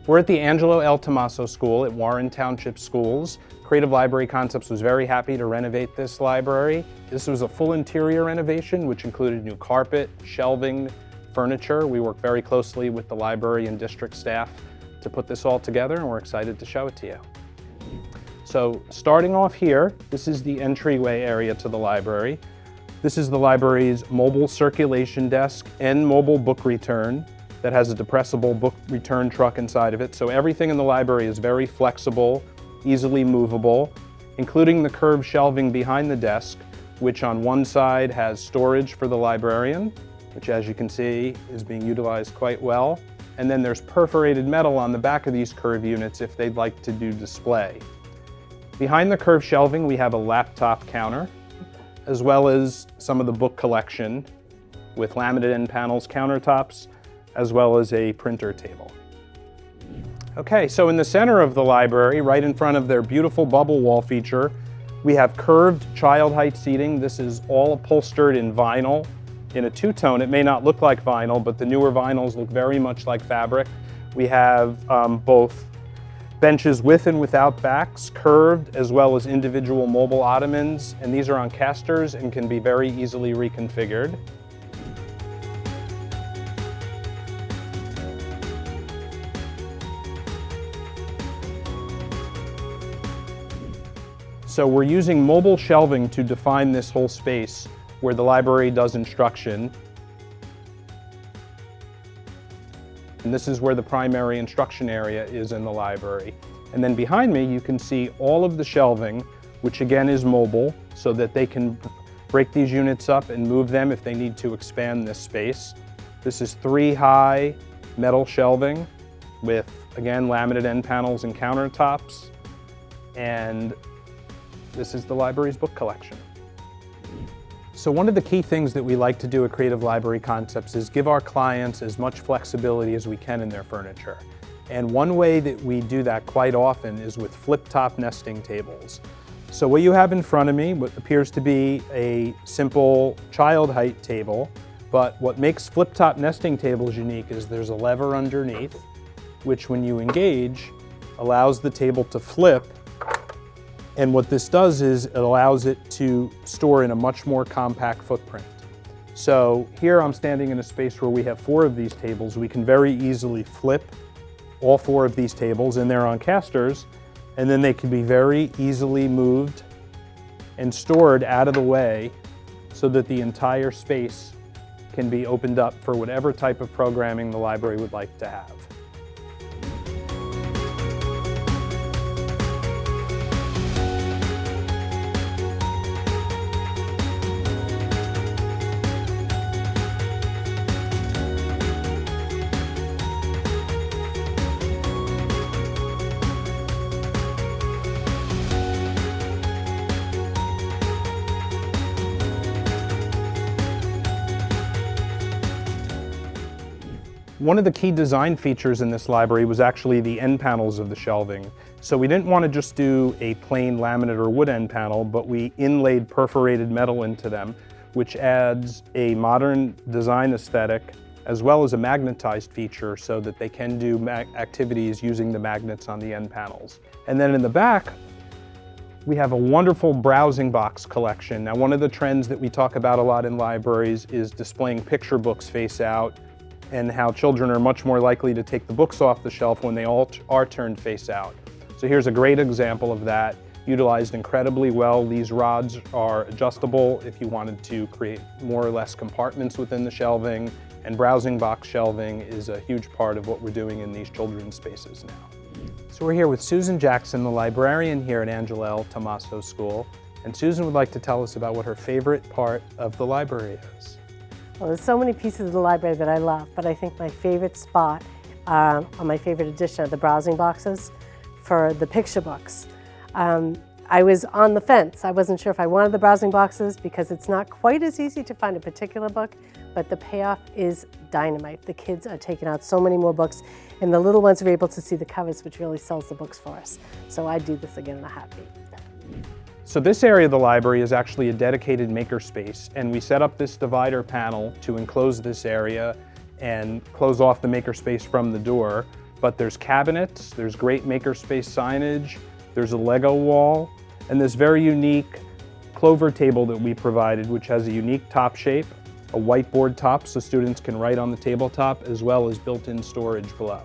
We're at the Angelo L. Tomasso School at Warren Township Schools. Creative Library Concepts was very happy to renovate this library. This was a full interior renovation, which included new carpet, shelving, furniture. We worked very closely with the library and district staff to put this all together, and we're excited to show it to you. So starting off here, this is the entryway area to the library. This is the library's mobile circulation desk and mobile book return that has a depressible book return truck inside of it. So everything in the library is very flexible, easily movable, including the curved shelving behind the desk, which on one side has storage for the librarian, which as you can see is being utilized quite well. And then there's perforated metal on the back of these curved units if they'd like to do display. Behind the curved shelving, we have a laptop counter, as well as some of the book collection with laminate end panels, countertops, as well as a printer table. Okay, so in the center of the library, right in front of their beautiful bubble wall feature, we have curved child height seating. This is all upholstered in vinyl in a two-tone. It may not look like vinyl, but the newer vinyls look very much like fabric. We have both benches with and without backs, curved, as well as individual mobile ottomans, and these are on casters and can be very easily reconfigured. So we're using mobile shelving to define this whole space where the library does instruction. And this is where the primary instruction area is in the library. And then behind me, you can see all of the shelving, which again is mobile, so that they can break these units up and move them if they need to expand this space. This is 3 high metal shelving with, again, laminate end panels and countertops. And this is the library's book collection. So one of the key things that we like to do at Creative Library Concepts is give our clients as much flexibility as we can in their furniture. And one way that we do that quite often is with flip-top nesting tables. So what you have in front of me, what appears to be a simple child height table, but what makes flip-top nesting tables unique is there's a lever underneath, which when you engage, allows the table to flip. And what this does is it allows it to store in a much more compact footprint. So here I'm standing in a space where we have 4 of these tables. We can very easily flip all 4 of these tables, and they're on casters, and then they can be very easily moved and stored out of the way so that the entire space can be opened up for whatever type of programming the library would like to have. One of the key design features in this library was actually the end panels of the shelving. So we didn't want to just do a plain laminate or wood end panel, but we inlaid perforated metal into them, which adds a modern design aesthetic as well as a magnetized feature so that they can do activities using the magnets on the end panels. And then in the back, we have a wonderful browsing box collection. Now, one of the trends that we talk about a lot in libraries is displaying picture books face out, and how children are much more likely to take the books off the shelf when they all are turned face out. So here's a great example of that, utilized incredibly well. These rods are adjustable if you wanted to create more or less compartments within the shelving, and browsing box shelving is a huge part of what we're doing in these children's spaces now. So we're here with Susan Jackson, the librarian here at Angelo L. Tomasso School, and Susan would like to tell us about what her favorite part of the library is. Well, there's so many pieces of the library that I love, but I think my favorite spot, or my favorite addition are the browsing boxes for the picture books. I was on the fence. I wasn't sure if I wanted the browsing boxes because it's not quite as easy to find a particular book, but the payoff is dynamite. The kids are taking out so many more books, and the little ones are able to see the covers, which really sells the books for us. So I do this again in a heartbeat. So this area of the library is actually a dedicated makerspace, and we set up this divider panel to enclose this area and close off the makerspace from the door but there's cabinets, there's great makerspace signage, there's a Lego wall, and this very unique clover table that we provided, which has a unique top shape, a whiteboard top so students can write on the tabletop, as well as built-in storage below.